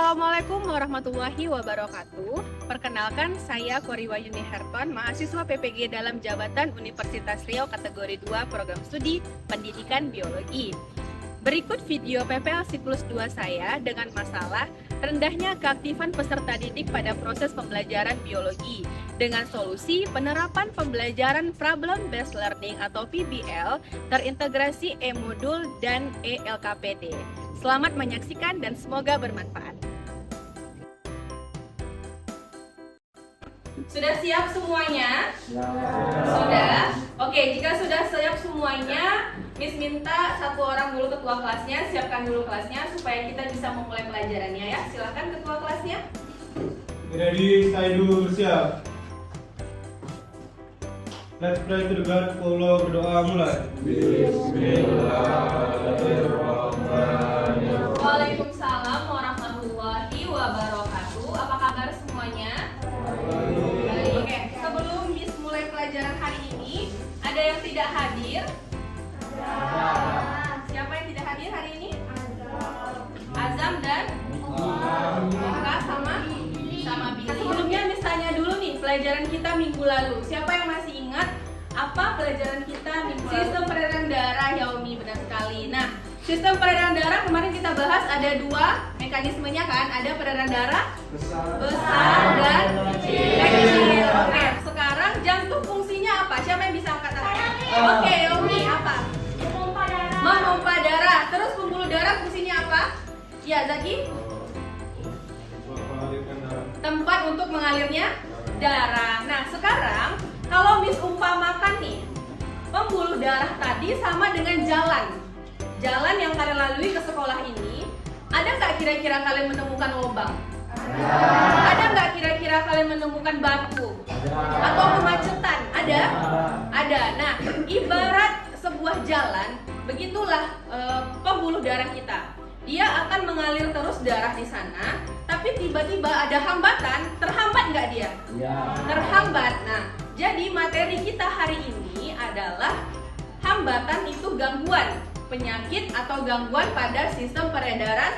Assalamualaikum warahmatullahi wabarakatuh. Perkenalkan, saya Koriwayuni Herton, mahasiswa PPG dalam jabatan Universitas Riau kategori 2 program studi Pendidikan Biologi. Berikut video PPL siklus 2 saya dengan masalah rendahnya keaktifan peserta didik pada proses pembelajaran biologi dengan solusi penerapan pembelajaran Problem Based Learning atau PBL terintegrasi e-modul dan e-LKPD. Selamat menyaksikan dan semoga bermanfaat. Sudah siap semuanya? Ya. Sudah? Oke, jika sudah siap semuanya, Miss minta satu orang dulu ketua kelasnya, siapkan dulu kelasnya supaya kita bisa memulai pelajarannya ya. Silakan ketua kelasnya. Ready, saya dulu bersiap. Let's pray to the God, Allah berdoa mulai. Bismillahirrahmanirrahim. Waalaikumsalam warahmatullahi wabarakatuh. Apa kabar semuanya? Baik. Oke, sebelum Miss mulai pelajaran hari ini, ada yang tidak hadir? Siapa yang tidak hadir hari ini? Azam dan Oka sama Billy. Sebelumnya Miss tanya dulu nih, pelajaran kita minggu lalu. Siapa yang masih ingat apa pelajaran kita minggu lalu? Sistem peredaran darah, Yaumi, benar sekali. Nah, sistem peredaran darah kemarin kita bahas ada dua mekanismenya kan? Ada peredaran darah besar dan kecil. Oke, sekarang jantung fungsinya apa? Siapa yang bisa angkat tangan? Oke, Yaumi, apa? Memompa darah. Terus pembuluh darah fungsinya apa? Ya, Zaki? Tempat untuk mengalirnya darah. Nah, sekarang kalau Miss umpamakan nih, pembuluh darah tadi sama dengan jalan yang kalian lalui ke sekolah ini. Ada nggak kira-kira kalian menemukan lubang? Ada nggak kira-kira kalian menemukan batu? Atau kemacetan? Ada? Ada. Nah, ibarat sebuah jalan, begitulah pembuluh darah kita. Dia akan mengalir terus darah di sana, tapi tiba-tiba ada hambatan, terhambat nggak dia? Ya. Terhambat. Nah, jadi materi kita hari ini adalah hambatan itu gangguan penyakit atau gangguan pada sistem peredaran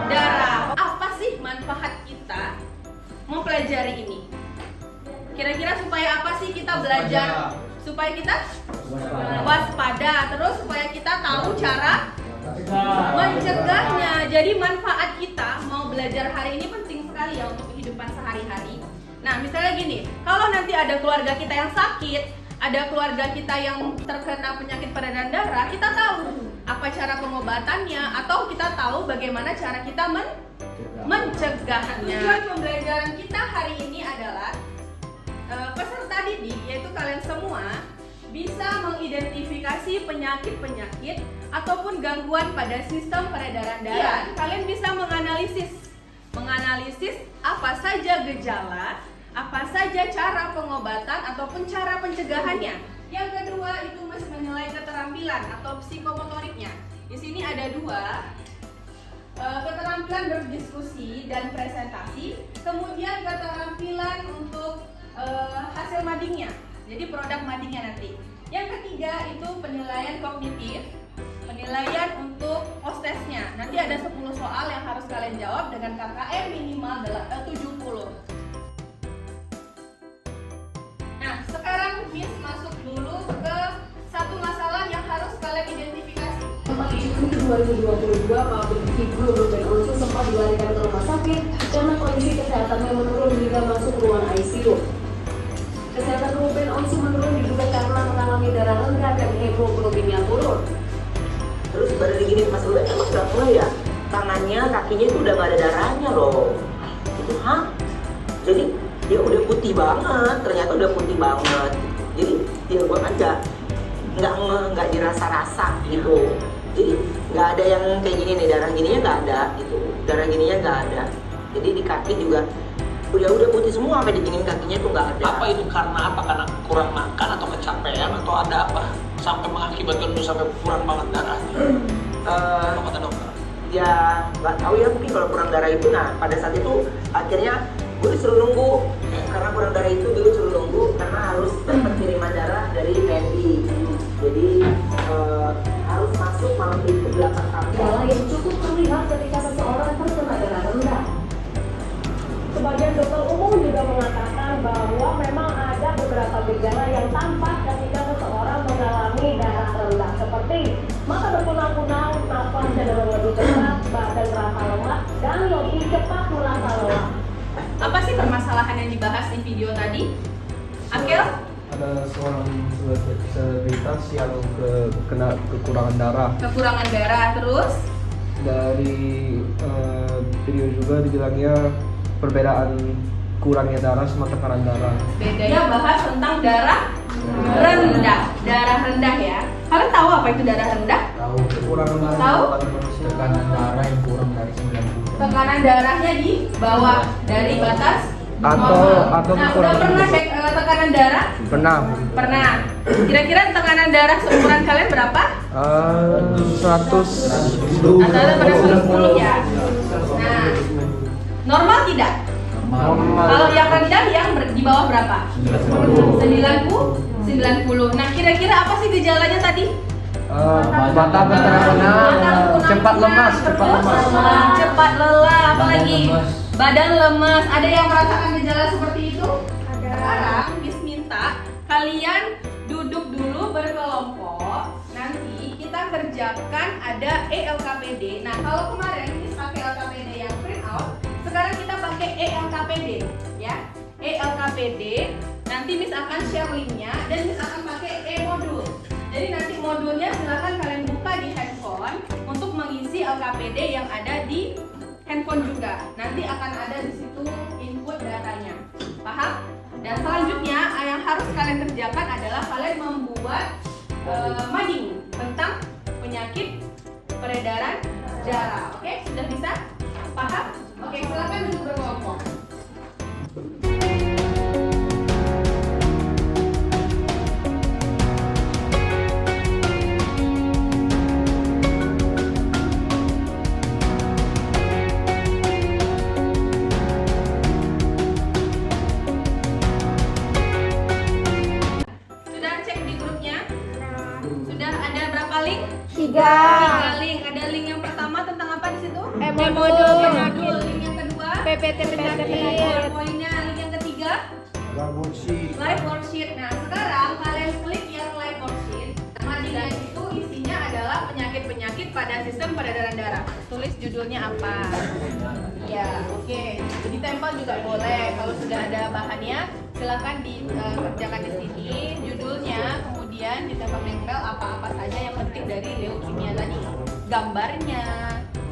darah. Apa sih manfaat kita mempelajari ini? Kira-kira supaya apa sih kita belajar? Supaya kita waspada, terus supaya kita tahu cara mencegahnya. Jadi manfaat kita mau belajar hari ini penting sekali ya untuk kehidupan sehari-hari. Nah, misalnya gini, kalau nanti ada keluarga kita yang sakit, ada keluarga kita yang terkena penyakit peredaran darah, kita tahu apa cara pengobatannya atau kita tahu bagaimana cara kita mencegahnya. Tujuan pembelajaran kita hari ini adalah peserta didik, yaitu kalian semua, bisa mengidentifikasi penyakit-penyakit ataupun gangguan pada sistem peredaran darah. Ya. Kalian bisa menganalisis apa saja gejala, apa saja cara pengobatan ataupun cara pencegahannya. Yang kedua itu menilai keterampilan atau psikomotoriknya. Di sini ada dua, keterampilan berdiskusi dan presentasi, kemudian keterampilan untuk hasil madingnya. Jadi produk madingnya nanti. Yang ketiga itu penilaian kognitif, penilaian untuk postesnya. Nanti ada 10 soal yang harus kalian jawab dengan KKM minimal 70. Nah, sekarang Miss masuk dulu ke satu masalah yang harus kalian identifikasi. Mengikuti 2022, pabrik Ibu Ruben Onsu sempat dilarikan ke rumah sakit karena kondisi kesehatannya menurun hingga masuk ruang ICU. Kesehatan Ruben Onsu menurun diduga karena mengalami darah rendah dan hemoglobinnya turun. Terus baru digini Mas Ruben emang gak mulai ya? Tangannya, kakinya itu udah gak ada darahnya loh. Itu Jadi dia udah putih banget, ternyata udah putih banget. Jadi dia gua kan nggak dirasa-rasa gitu. Jadi nggak ada yang kayak gini nih, darah gininya nggak ada gitu. Darah gininya nggak ada. Jadi di kaki juga udah putih semua, sampai diginiin kakinya tuh nggak ada. Apa itu karena apa? Karena kurang makan atau kecapean atau ada apa sampai mengakibatkan itu sampai kurang banget darahnya? Apa kata dokter? Ya nggak tahu ya, mungkin kalau kurang darah itu, nah pada saat itu akhirnya gue disuruh nunggu. Karena kurang darah itu gue disuruh nunggu karena harus dapat kiriman darah dari TNI. Jadi harus masuk malam itu 8 tahun. Gejala yang cukup terlihat ketika seseorang terkena darah rendah. dan lebih cepat merasa lelah. Apa sih permasalahan yang dibahas di video tadi? Akhil? Ada seorang selebritas yang kena kekurangan darah. Kekurangan darah, terus? Dari video juga dibilangnya perbedaan kurangnya darah sama tekanan darah. Bedanya bahas tentang darah rendah. Darah rendah ya. Kalian tahu apa itu darah rendah? Tahu kekurangan darah Tahu? pada manusia. Tekanan darah yang kurang dari 90. Tekanan darahnya di bawah dari batas Atau normal. Nah, udah kekurangan pernah darah. cek tekanan darah? Pernah. Pernah. Kira-kira tekanan darah seumuran kalian berapa? 110. Antara pada 110 ya. Nah, normal tidak? Normal. Kalau yang rendah yang di bawah berapa? 90. Nah, kira-kira apa sih gejalanya tadi? Mata berterang, cepat lemas, Cepat lelah, apalagi badan lemas. Ada yang merasakan gejala seperti itu? Sekarang Miss minta kalian duduk dulu berkelompok. Nanti kita kerjakan ada ELKPD. Nah, kalau kemarin Miss pakai LKPD yang print out, sekarang kita pakai ELKPD ya. ELKPD. Nanti Miss akan share linknya dan Miss akan pakai e-modul. Jadi nanti modulnya silahkan kalian buka di handphone untuk mengisi LKPD yang ada di handphone juga. Nanti akan ada di situ input datanya. Paham? Dan selanjutnya yang harus kalian kerjakan adalah kalian membuat mading tentang penyakit peredaran darah. Oke, sudah bisa? Paham? Oke, silakan duduk berkelompok. Sudah cek di grupnya? Sudah ada berapa link? 3 link. Ada link yang pertama tentang apa di situ? E-modul. Link yang kedua? PPT penyakit. Poinnya. Link yang ketiga? Live worksheet. Nah, sekarang kalian klik yang live worksheet. Madingnya itu isinya adalah penyakit-penyakit pada sistem peredaran darah. Tulis judulnya apa? Ya, oke. Jadi tempel juga boleh. Kalau sudah ada bahannya, silakan dikerjakan di sini. Judulnya, kemudian ditempel-tempel apa-apa saja yang penting dari leukemia tadi. Gambarnya,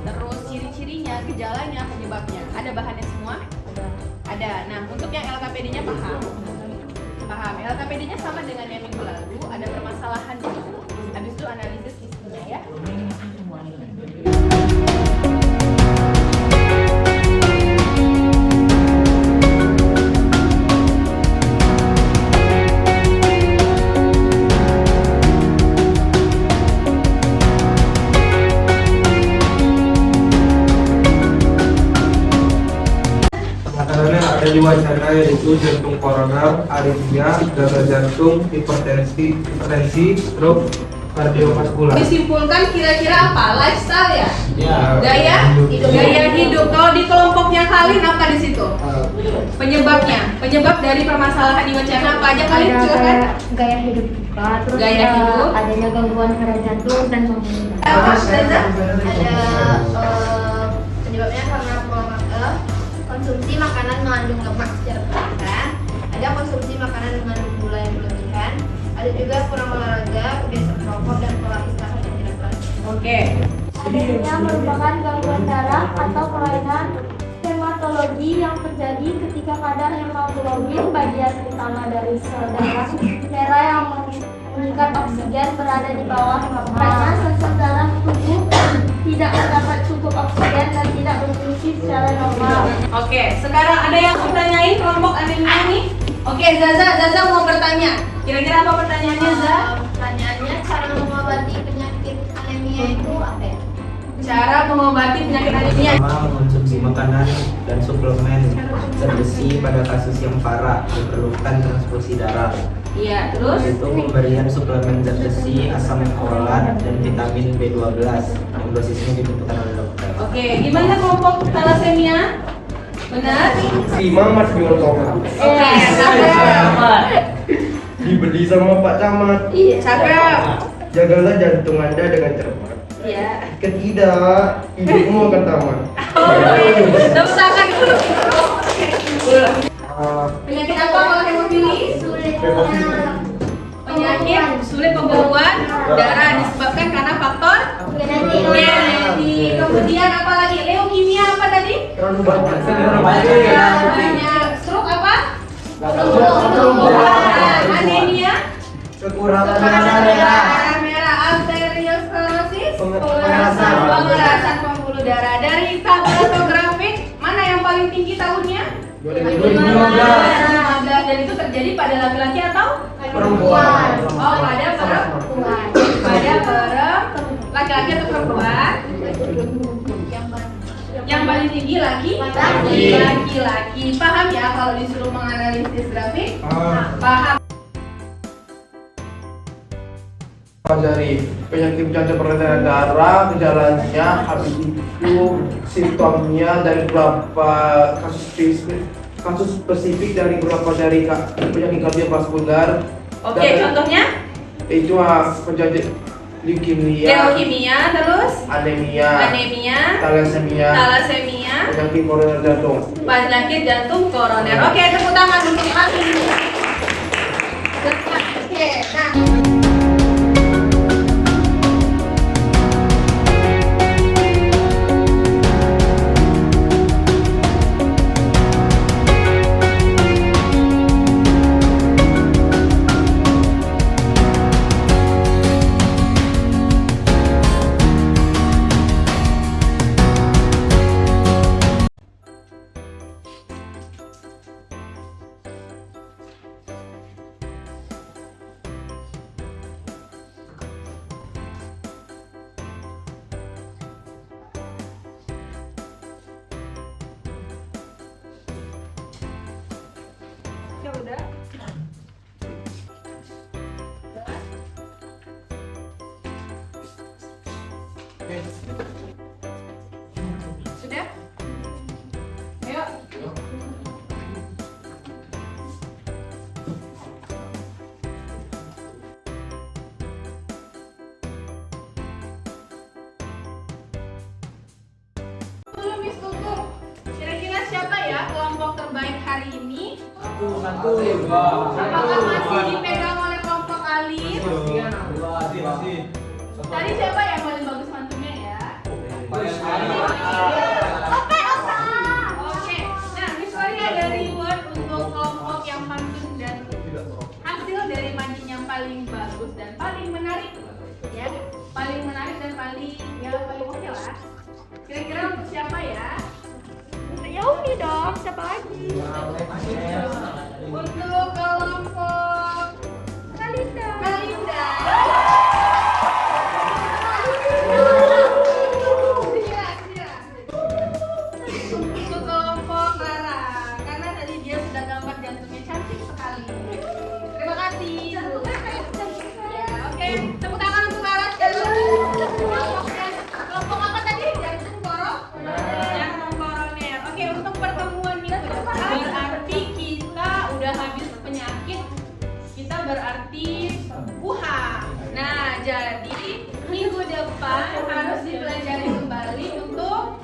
terus ciri-cirinya, gejalanya, penyebabnya. Ada bahannya semua? Ada. Nah, untuk yang LKPD-nya paham? Paham. LKPD-nya sama dengan yang minggu lalu, ada permasalahan dulu. Habis itu analisis isinya ya. Makanannya ada di wacana yaitu jantung koroner, aritmia, gagal jantung, hipertensi, stroke, kardiovaskular. Disimpulkan kira-kira apa? Lifestyle ya? Ya. Gaya hidup. Kalau di kelompoknya kalian apa di situ? Penyebabnya. Penyebab dari permasalahan di wacana apa aja kalian? Silakan. Gaya hidup juga, terus Gaya hidup. adanya gangguan pada jantung dan pembuluh. Apa, Reza? Penyebabnya karena konsumsi makanan mengandung lemak secara berlebihan, ada konsumsi makanan mengandung gula yang berlebihan, ada juga kurang olahraga, kebiasaan merokok dan pola istirahat yang tidak teratur. Oke. Adanya merupakan gangguan darah atau kelainan hematologi yang terjadi ketika kadar hemoglobin bagian utama dari sel darah merah yang mengikat oksigen berada di bawah karena sel darah tubuh tidak mendapat cukup oksigen dan tidak berfungsi secara normal. Oke, sekarang ada yang bertanyain kelompok anemia nih? Oke, Zaza mau bertanya. Kira-kira apa pertanyaannya, Zaza? Pertanyaannya, cara mengobati penyakit anemia itu apa ya? Cara mengobati penyakit anemia. Pertama, mengonsumsi makanan dan suplemen zat besi pada kasus yang parah diperlukan transfusi darah. Iya, terus? Itu pemberian suplemen zat besi, asam folat, dan vitamin B12 yang dosisnya ditentukan oleh dokter. Oke, gimana kelompok thalassemia? Benar? Si Mamat Bioloma Oke, cakep. dibeli sama Pak Camat. Cakep. Jagalah jantung Anda dengan cermat. Iya. Jika tidak, hidupmu akan tamat. Tepuk tangan dulu. Penyakit apa kalau hemofili? Penyakit sulit pembekuan darah disebabkan karena faktor genetik. Kemudian apa lagi? Leukemia apa tadi? Banyak. Stroke apa? Anemia. Kekurangan Darah merah. Arteriosklerosis. Pemerasan pembuluh darah. Dari tabel grafik mana yang paling tinggi tahunnya? 2015. Dan itu terjadi pada laki-laki atau perempuan. Oh, pada perempuan. Laki-laki atau perempuan? Yang paling tinggi laki-laki. Paham ya kalau disuruh menganalisis grafik? Paham. Dari penyakit peredaran darah, gejalanya, habis itu simptomnya dari beberapa kasus spesifik dari beberapa dari penyakit kardiovaskular. Oke, contohnya? Itu penyakit leukemia, terus anemia, thalassemia, penyakit koroner jantung. penyakit jantung koroner. Oke, tepuk tangan untuk Aki. Oke, nah. Ya udah. Sudah? Ayo. Miss Kuku, kira-kira siapa ya kelompok terbaik hari ini? Apakah masih dipegang oleh kelompok Alif? Tadi siapa yang paling bagus mantunya ya? Oke. Nah, Miss Wari ada reward untuk kelompok yang pantun dan hasil dari mantin yang paling bagus dan paling menarik. Ya, paling menarik dan paling oke lah. Kira-kira untuk siapa ya? Ya Umi dong, siapa lagi? Untuk kelompok Kalinda. Untuk kelompok Rara, karena tadi dia sudah gambar jantungnya cantik sekali. Terima kasih. Ya, oke. Tepuk tangan untuk Rara sekali lagi. Kelompok apa tadi? Jantung koroner. Oke, untuk pertemuan minggu depan berarti kita udah habis penyakit. Kita berarti Nah, jadi minggu depan harus dipelajari kembali untuk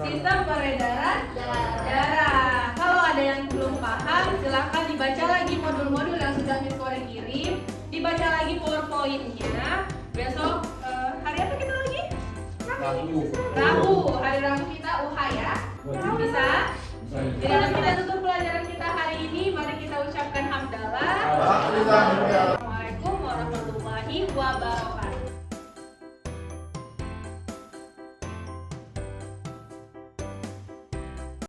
sistem peredaran darah. Kalau ada yang belum paham, silahkan dibaca lagi modul-modul yang sudah Miss Wari kirim. Dibaca lagi PowerPoint-nya. Besok hari apa kita lagi? Rabu. Hari Rabu kita ya. Bisa? Jadi kita tutup pelajaran kita hari ini. Mari kita ucapkan hamdalah.